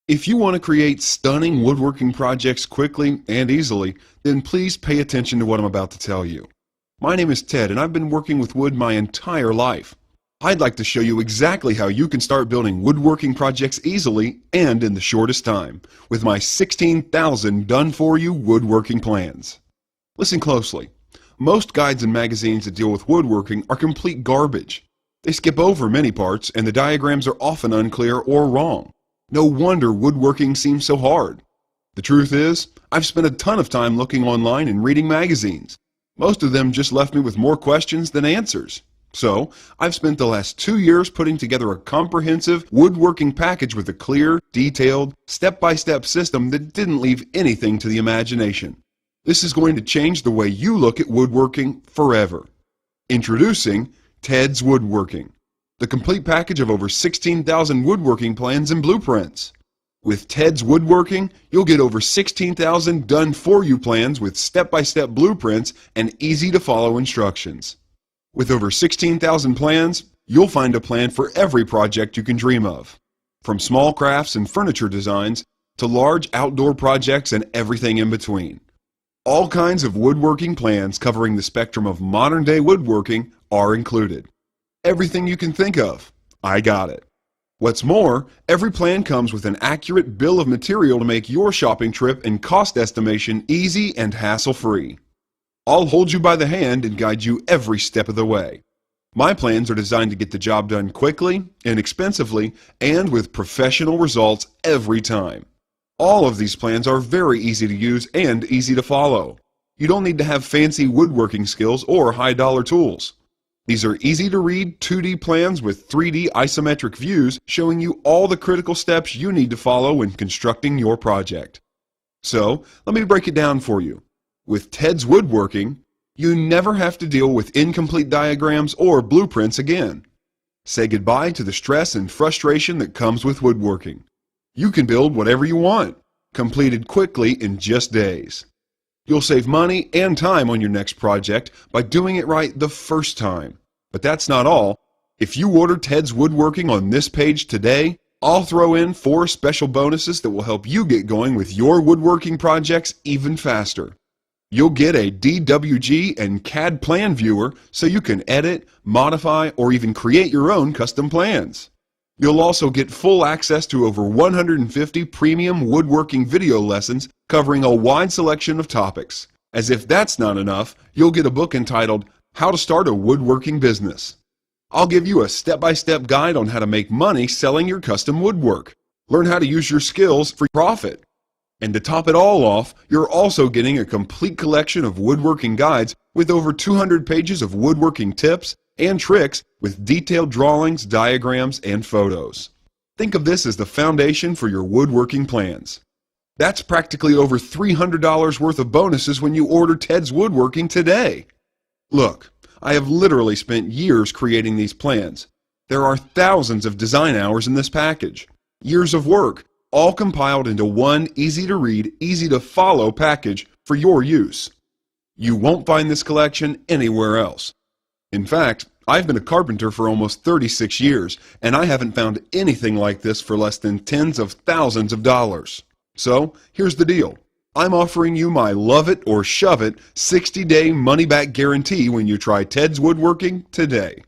If you want to create stunning woodworking projects quickly and easily, then please pay attention to what I'm about to tell you. My name is Ted, and I've been working with wood my entire life. I'd like to show you exactly how you can start building woodworking projects easily and in the shortest time with my 16,000 done-for-you woodworking plans. Listen closely. Most guides and magazines that deal with woodworking are complete garbage. They skip over many parts, and the diagrams are often unclear or wrong. No wonder woodworking seems so hard. The truth is, I've spent a ton of time looking online and reading magazines. Most of them just left me with more questions than answers. So, I've spent the last 2 years putting together a comprehensive woodworking package with a clear, detailed, step-by-step system that didn't leave anything to the imagination. This is going to change the way you look at woodworking forever. Introducing Teds Woodworking, the complete package of over 16,000 woodworking plans and blueprints. With Teds Woodworking, you'll get over 16,000 done-for-you plans with step-by-step blueprints and easy-to-follow instructions. With over 16,000 plans, you'll find a plan for every project you can dream of, from small crafts and furniture designs to large outdoor projects and everything in between. All kinds of woodworking plans covering the spectrum of modern-day woodworking are included. Everything you can think of, I got it. What's more, every plan comes with an accurate bill of material to make your shopping trip and cost estimation easy and hassle-free. I'll hold you by the hand and guide you every step of the way. My plans are designed to get the job done quickly, inexpensively, and with professional results every time. All of these plans are very easy to use and easy to follow. You don't need to have fancy woodworking skills or high-dollar tools. These are easy-to-read 2D plans with 3D isometric views showing you all the critical steps you need to follow when constructing your project. So, let me break it down for you. With Teds Woodworking, you never have to deal with incomplete diagrams or blueprints again. Say goodbye to the stress and frustration that comes with woodworking. You can build whatever you want, completed quickly in just days. You'll save money and time on your next project by doing it right the first time. But that's not all. If you order Teds Woodworking on this page today, I'll throw in 4 special bonuses that will help you get going with your woodworking projects even faster. You'll get a DWG and CAD-Plan-Viewer so you can edit, modify, or even create your own custom plans. You'll also get full access to over 150 premium woodworking video lessons covering a wide selection of topics. As if that's not enough, you'll get a book entitled How to Start a Woodworking Business. I'll give you a step-by-step guide on how to make money selling your custom woodwork. Learn how to use your skills for profit. And to top it all off, you're also getting a complete collection of woodworking guides with over 200 pages of woodworking tips and tricks with detailed drawings, diagrams, and photos. Think of this as the foundation for your woodworking plans. That's practically over $300 worth of bonuses when you order Teds Woodworking today. Look, I have literally spent years creating these plans. There are thousands of design hours in this package. Years of work, all compiled into one easy-to-read, easy-to-follow package for your use. You won't find this collection anywhere else. In fact, I've been a carpenter for almost 36 years, and I haven't found anything like this for less than tens of thousands of dollars. So, here's the deal. I'm offering you my love it or shove it 60-day money-back guarantee when you try Teds Woodworking today.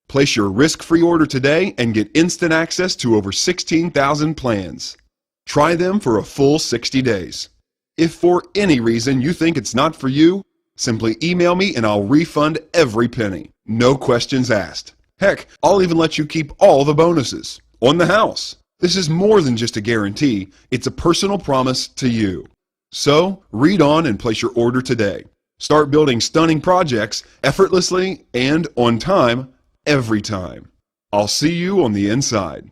Place your risk-free order today and get instant access to over 16,000 plans. Try them for a full 60 days. If for any reason you think it's not for you, simply email me and I'll refund every penny. No questions asked. Heck, I'll even let you keep all the bonuses. On the house. This is more than just a guarantee. It's a personal promise to you. So, read on and place your order today. Start building stunning projects effortlessly and on time every time. I'll see you on the inside.